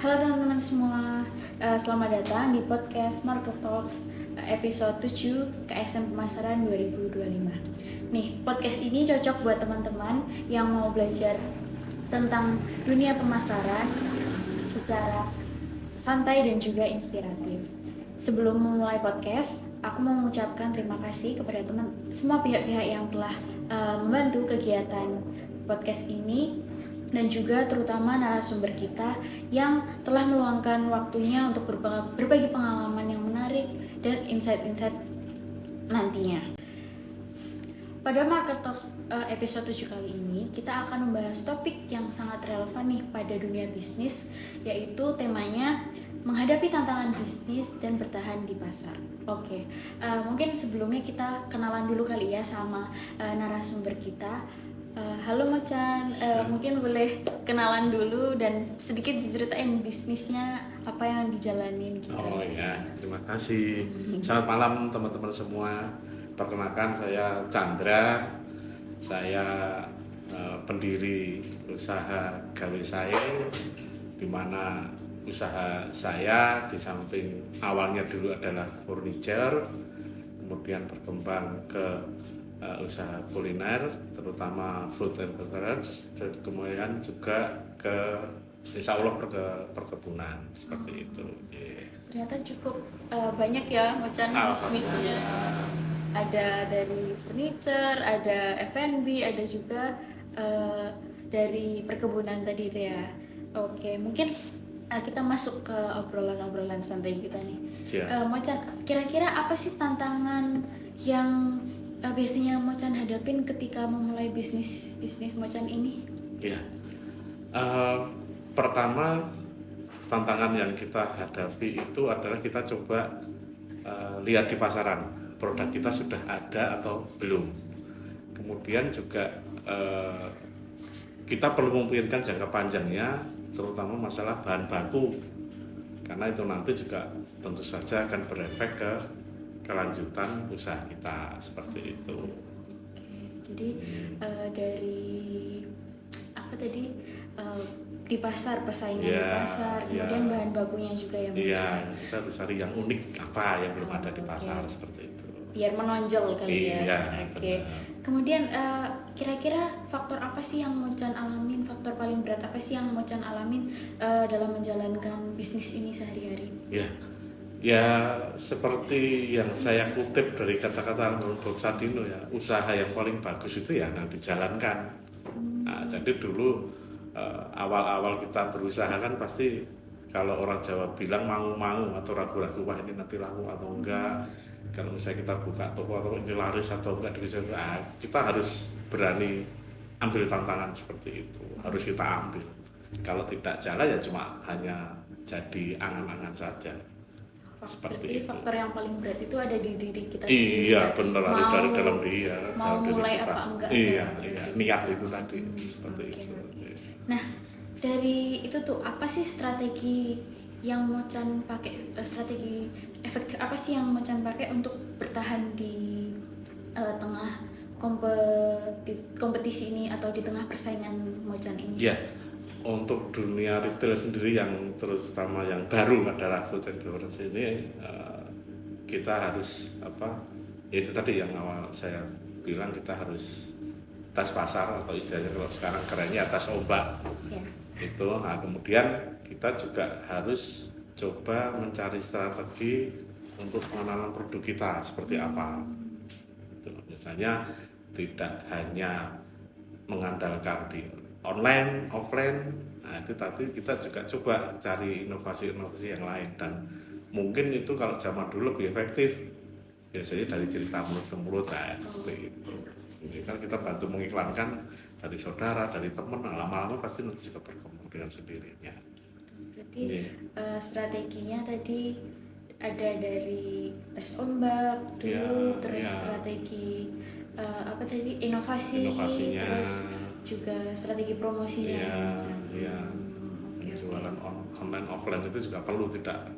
Halo teman-teman semua, selamat datang di podcast Market Talks episode 7 KSM Pemasaran 2025. Nih, podcast ini cocok buat teman-teman yang mau belajar tentang dunia pemasaran secara santai dan juga inspiratif. Sebelum memulai podcast, aku mau mengucapkan terima kasih kepada semua pihak-pihak yang telah membantu kegiatan podcast ini, dan juga terutama narasumber kita yang telah meluangkan waktunya untuk berbagi pengalaman yang menarik dan insight-insight nantinya. Pada Market Talks episode 7 kali ini, kita akan membahas topik yang sangat relevan nih pada dunia bisnis, yaitu temanya menghadapi tantangan bisnis dan bertahan di pasar. Oke, mungkin sebelumnya kita kenalan dulu kali ya sama narasumber kita. Halo Macan, mungkin boleh kenalan dulu dan sedikit diceritain bisnisnya apa yang dijalanin gitu. Oh ya, terima kasih. Selamat malam teman-teman semua. Perkenalkan saya Chandra. Saya pendiri usaha Gawe Sae, di mana usaha saya di samping awalnya dulu adalah furniture, kemudian berkembang ke usaha kuliner, terutama food and beverage, dan kemudian juga ke insya Allah perkebunan seperti itu. Ternyata cukup banyak ya Macan bisnisnya. Ada dari furniture, ada F&B, ada juga dari perkebunan tadi itu ya. Oke, mungkin kita masuk ke obrolan-obrolan santai kita nih. Macan, kira-kira apa sih tantangan yang biasanya Macan hadapin ketika memulai bisnis Macan ini? Ya, pertama tantangan yang kita hadapi itu adalah kita coba lihat di pasaran produk kita sudah ada atau belum. Kemudian juga kita perlu memikirkan jangka panjangnya, terutama masalah bahan baku, karena itu nanti juga tentu saja akan berefek ke kelanjutan usaha kita seperti itu. Jadi dari apa tadi di pasar, persaingan di pasar, kemudian bahan bakunya juga yang kita bisa cari yang unik apa yang belum ada di pasar seperti itu. Biar menonjol kali ya. Oke. Kemudian kira-kira faktor apa sih yang Macan alamin? Faktor paling berat apa sih yang Macan alamin dalam menjalankan bisnis ini sehari-hari? Ya seperti yang saya kutip dari kata-kata Bob Sadino ya, usaha yang paling bagus itu ya yang dijalankan. Nah, jadi dulu awal-awal kita berusaha kan pasti kalau orang Jawa bilang mau atau ragu-ragu, wah ini nanti laku atau enggak. Kalau misalnya kita buka toko atau ini laris atau enggak, kita harus berani ambil tantangan seperti itu, harus kita ambil. Kalau tidak jalan ya cuma hanya jadi angan-angan saja. Seperti faktor yang paling berat itu ada di diri kita sendiri. Iya, benar, ada dari dalam dia. Mau mulai kita. apa enggak? Iya, niat itu tadi seperti itu. Nah, dari itu tuh apa sih strategi yang Macan pakai, strategi efektif apa sih yang Macan pakai untuk bertahan di tengah kompetisi ini atau di tengah persaingan Macan ini? Iya. Untuk dunia retail sendiri yang terutama yang baru adalah food and beverage ini, kita harus ya itu tadi yang awal saya bilang, kita harus tes pasar atau istilahnya kalau sekarang kerennya tes ombak. Itu. Nah, kemudian kita juga harus coba mencari strategi untuk pengenalan produk kita seperti apa. Itu. Misalnya tidak hanya mengandalkan di online, offline, nah itu, tapi kita juga coba cari inovasi-inovasi yang lain, dan mungkin itu kalau zaman dulu lebih efektif biasanya dari cerita mulut ke mulut, seperti itu. Ini kan kita bantu mengiklankan dari saudara, dari teman, lama-lama pasti nanti juga berkembang dengan sendirinya. Berarti strateginya tadi ada dari tes ombak dulu, terus strategi inovasinya, terus juga strategi promosinya. Jualan online offline itu juga perlu, tidak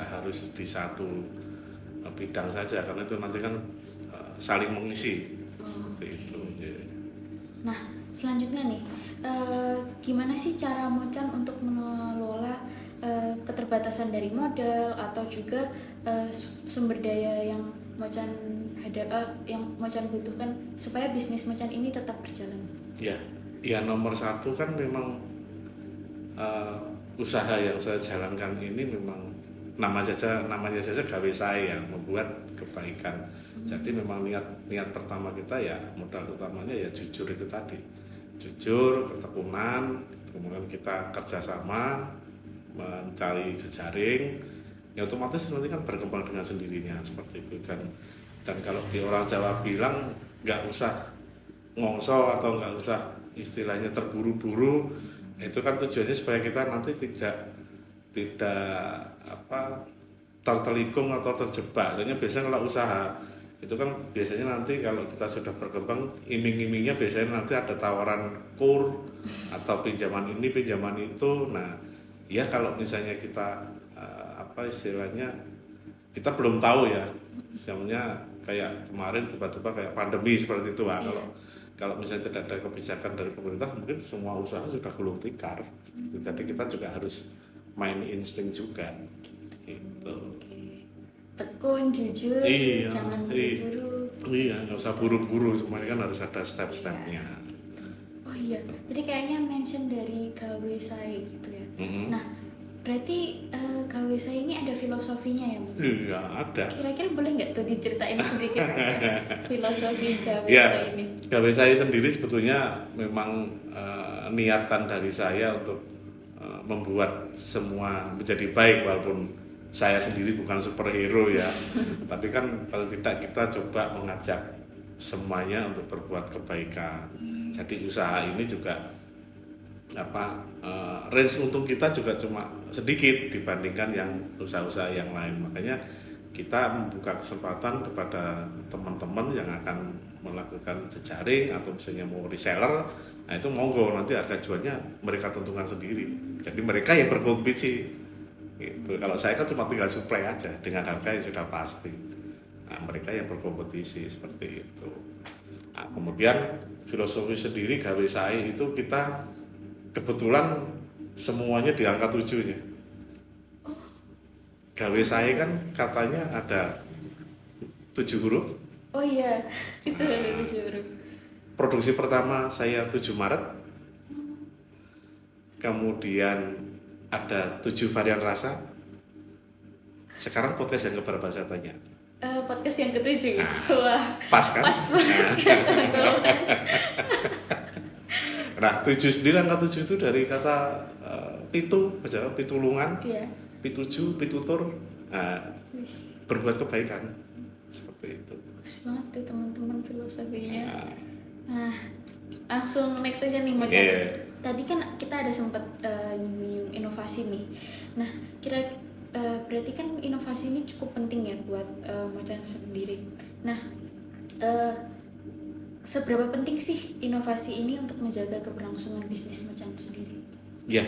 harus di satu bidang saja, karena itu nanti kan saling mengisi seperti itu. Nah, selanjutnya nih, gimana sih cara Macan untuk mengelola keterbatasan dari modal atau juga sumber daya yang macan yang macan butuhkan supaya bisnis macan ini tetap berjalan? Ya nomor satu kan memang usaha yang saya jalankan ini memang namanya saja gawe saya, membuat kebaikan. Jadi memang niat pertama kita ya, modal utamanya ya jujur itu tadi, jujur, ketekunan, kemudian kita kerjasama mencari jejaring, ya otomatis nanti kan berkembang dengan sendirinya seperti itu. Dan kalau di orang Jawa bilang nggak usah ngongso atau nggak usah istilahnya terburu-buru, itu kan tujuannya supaya kita nanti tidak tertelikung atau terjebak. Soalnya biasanya kalau usaha itu kan biasanya nanti kalau kita sudah berkembang, iming-imingnya biasanya nanti ada tawaran kur atau pinjaman ini pinjaman itu. Nah ya kalau misalnya kita istilahnya kita belum tahu ya, misalnya kayak kemarin tiba-tiba kayak pandemi seperti itu lah. Kalau misalnya tidak ada kebijakan dari pemerintah, mungkin semua usaha sudah gulung tikar. Jadi kita juga harus main insting juga. Gitu. Tekun, jujur, jangan buru-buru. Iya, nggak usah buru-buru, semuanya kan harus ada step-stepnya. Oh iya, tadi kayaknya mention dari gawe saya gitu ya. Nah, berarti gawe saya ini ada filosofinya ya, Mas? Iya, ada. Kira-kira boleh nggak tuh diceritain sedikit filosofi gawe saya ini? Gawe saya sendiri sebetulnya memang niatan dari saya untuk membuat semua menjadi baik, walaupun saya sendiri bukan superhero ya. Tapi kan paling tidak kita coba mengajak semuanya untuk berbuat kebaikan. Jadi usaha ini juga range untung kita juga cuma sedikit dibandingkan yang usaha-usaha yang lain. Makanya kita membuka kesempatan kepada teman-teman yang akan melakukan jejaring atau misalnya mau reseller, nah itu monggo, nanti harga jualnya mereka tentukan sendiri. Jadi mereka yang berkompetisi. Gitu. Kalau saya kan cuma tinggal supply aja dengan harga yang sudah pasti. Nah, mereka yang berkompetisi seperti itu. Nah, kemudian filosofi sendiri gawe saya itu kita kebetulan semuanya di angka 7 ya. Gawe saya kan katanya ada 7 huruf. Oh iya, itu ada 7 huruf. Produksi pertama saya 7 Maret. Kemudian ada 7 varian rasa. Sekarang podcast yang keberapa saya tanya? Podcast yang ke-7. Wah, pas kan? Pas banget. Nah, 7 sendiri angka 7 itu dari kata pitulungan, pituju, pitutur, berbuat kebaikan. Seperti itu. Bagus banget tuh teman-teman filosofinya. Nah, langsung next aja nih Mas. Tadi kan kita ada sempat nyinggung inovasi nih. Nah, berarti kan inovasi ini cukup penting ya buat Macan sendiri. Nah, seberapa penting sih inovasi ini untuk menjaga keberlangsungan bisnis Macan sendiri? Ya,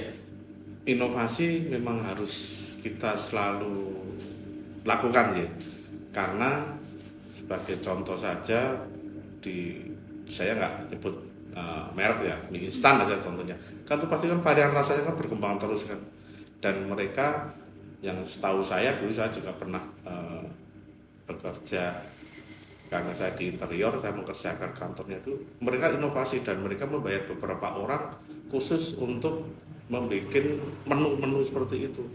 inovasi memang harus kita selalu lakukan ya. Karena sebagai contoh saja, saya nggak nyebut merek ya, mie instan aja contohnya. Kan itu pasti kan varian rasanya kan berkembang terus kan. Dan mereka yang setahu saya, dulu saya juga pernah bekerja, karena saya di interior, saya mengerjakan kantornya itu, mereka inovasi dan mereka membayar beberapa orang khusus untuk membuat menu-menu seperti itu.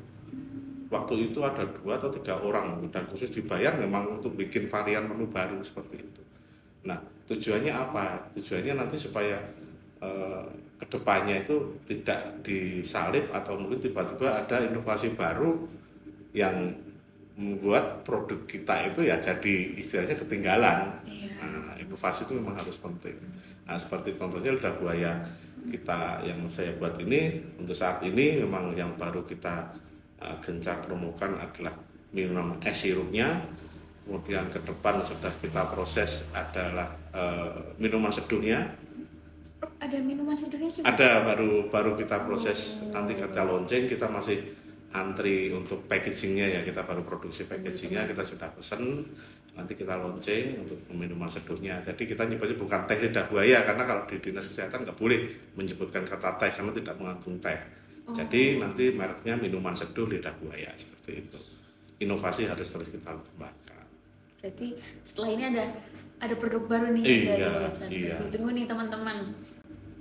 Waktu itu ada 2 atau 3 orang dan khusus dibayar memang untuk bikin varian menu baru seperti itu. Nah, tujuannya apa? Tujuannya nanti supaya kedepannya itu tidak disalip atau mungkin tiba-tiba ada inovasi baru yang membuat produk kita itu ya jadi istilahnya ketinggalan. Nah, inovasi itu memang harus penting. Nah, seperti contohnya lidah buaya kita yang saya buat ini, untuk saat ini memang yang baru kita gencar promokan adalah minuman es sirupnya. Kemudian ke depan sudah kita proses adalah minuman seduhnya. Ada minuman seduhnya juga? Ada, baru kita proses, nanti kita launching, kita masih antri untuk packagingnya ya, kita baru produksi packagingnya, kita sudah pesen, nanti kita launching untuk minuman seduhnya. Jadi kita nyebutnya bukan teh lidah buaya, karena kalau di dinas kesehatan nggak boleh menyebutkan kata teh karena tidak mengandung teh. Jadi nanti mereknya minuman seduh lidah buaya seperti itu. Inovasi harus terus kita kembangkan. Berarti setelah ini ada produk baru nih Iya, berarti iya. tunggu nih teman-teman.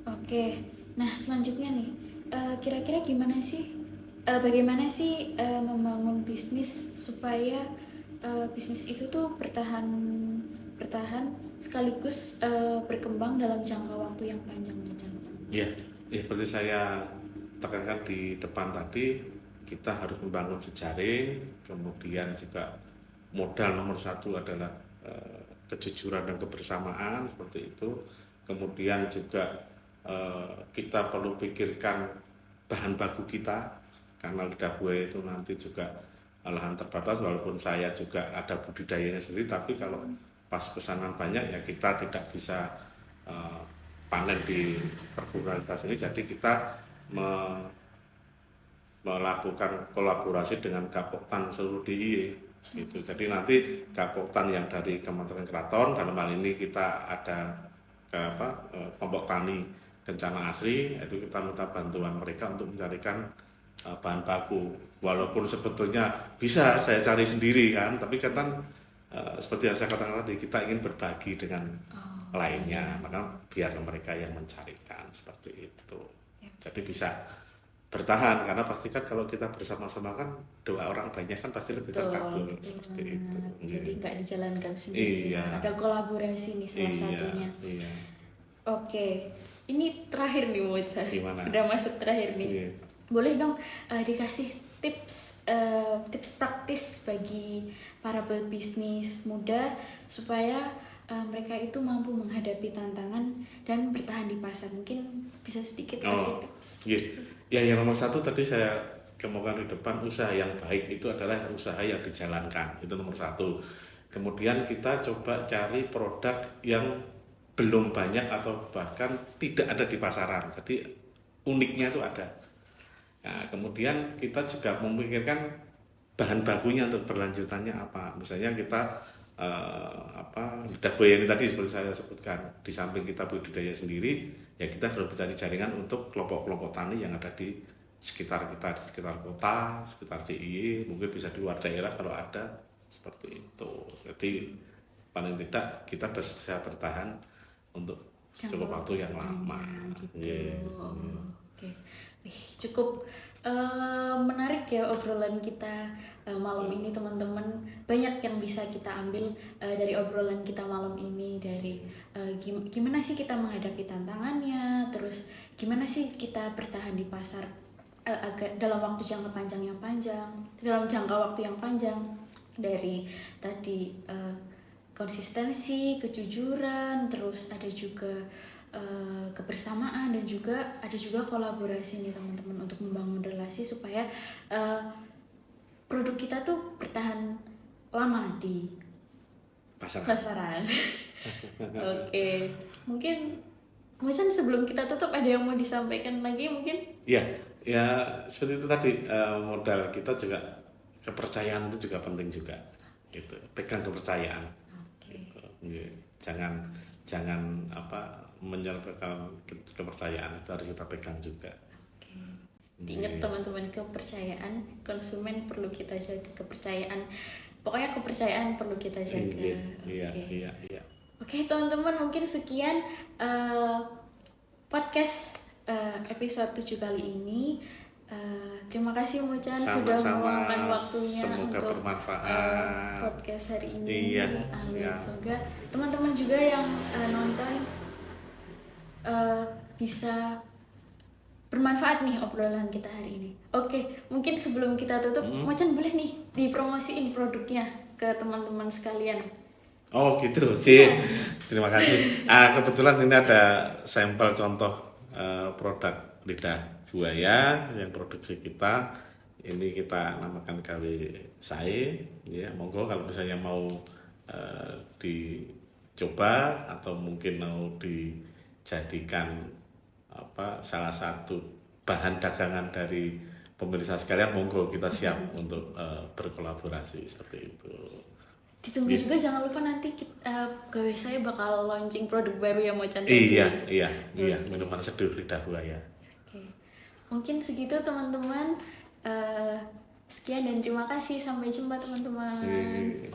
Oke, nah selanjutnya nih, kira-kira bagaimana sih membangun bisnis supaya bisnis itu tuh bertahan sekaligus berkembang dalam jangka waktu yang panjang. Iya, seperti saya tekankan di depan tadi, kita harus membangun jejaring, kemudian juga modal nomor satu adalah kejujuran dan kebersamaan seperti itu. Kemudian juga kita perlu pikirkan bahan baku kita, karena lidah buaya itu nanti juga lahan terbatas, walaupun saya juga ada budidayanya sendiri, tapi kalau pas pesanan banyak ya kita tidak bisa panen di perkebunan kita sendiri. Jadi kita melakukan kolaborasi dengan Gapoktan seluruh DIY gitu. Jadi nanti Gapoktan yang dari Kementerian Keraton, dalam hal ini kita ada kelompok tani Kencana Asri, itu kita minta bantuan mereka untuk mencarikan bahan baku. Walaupun sebetulnya bisa saya cari sendiri kan, tapi kan seperti yang saya katakan tadi, kita ingin berbagi dengan lainnya, maka biar mereka yang mencarikan seperti itu. Jadi bisa bertahan, karena pasti kan kalau kita bersama-sama kan doa orang banyak kan pasti lebih terkabul seperti itu. Jadi nggak dijalankan sendiri, ada kolaborasi nih salah satunya. Iya. Oke, ini terakhir nih Mocha. Gimana? Udah masuk terakhir nih. Iya. Boleh dong dikasih tips praktis bagi para pebisnis muda supaya mereka itu mampu menghadapi tantangan dan bertahan di pasar. Mungkin bisa sedikit kasih tips. Ya, yang nomor satu tadi saya kemukakan di depan, usaha yang baik itu adalah usaha yang dijalankan, itu nomor satu. Kemudian kita coba cari produk yang belum banyak atau bahkan tidak ada di pasaran, jadi uniknya itu ada. Nah, kemudian kita juga memikirkan bahan bakunya untuk berlanjutannya apa. Misalnya kita lidah buaya ini tadi seperti saya sebutkan, di samping kita budidaya sendiri, ya kita harus mencari jaringan untuk kelompok-kelompok tani yang ada di sekitar kita, di sekitar kota, sekitar DIY, mungkin bisa di luar daerah kalau ada, seperti itu. Jadi paling tidak kita bisa bertahan untuk cukup waktu yang lama. Gitu. Oke. Cukup menarik ya obrolan kita malam ini teman-teman. Banyak yang bisa kita ambil dari obrolan kita malam ini, dari gimana sih kita menghadapi tantangannya, terus gimana sih kita bertahan di pasar dalam jangka waktu yang panjang, dari tadi konsistensi, kejujuran, terus ada juga kebersamaan, dan ada juga kolaborasi nih teman-teman untuk membangun relasi supaya produk kita tuh bertahan lama di pasaran. Oke. Mungkin Mocan sebelum kita tutup ada yang mau disampaikan lagi mungkin? Ya seperti itu tadi, modal kita juga kepercayaan itu juga penting juga. Gitu. Pegang kepercayaan. Gitu. Jangan menyalahkan kepercayaan, itu harus kita pegang juga. Ingat teman-teman, kepercayaan konsumen perlu kita jaga, kepercayaan pokoknya kepercayaan perlu kita jaga. Iya. Oke teman-teman, mungkin sekian podcast episode 7 kali ini. Terima kasih Mocan sudah meluangkan waktunya untuk bermanfaat podcast hari ini. Iya. Semoga teman-teman juga yang nonton bisa bermanfaat nih obrolan kita hari ini. Oke, mungkin sebelum kita tutup, Mocan boleh nih dipromosiin produknya ke teman-teman sekalian. Oh gitu sih. Terima kasih. Kebetulan ini ada sampel contoh produk lidah buaya yang produksi kita. Ini kita namakan KW Sae. Ya, monggo kalau misalnya mau dicoba atau mungkin mau dijadikan salah satu bahan dagangan dari pemirsa sekalian, monggo kita siap untuk berkolaborasi seperti itu. Ditunggu juga, jangan lupa nanti KW Sae bakal launching produk baru ya Mocan. Iya, minuman seduh lidah buaya. Oke. Mungkin segitu teman-teman. Sekian dan terima kasih. Sampai jumpa teman-teman. Oke.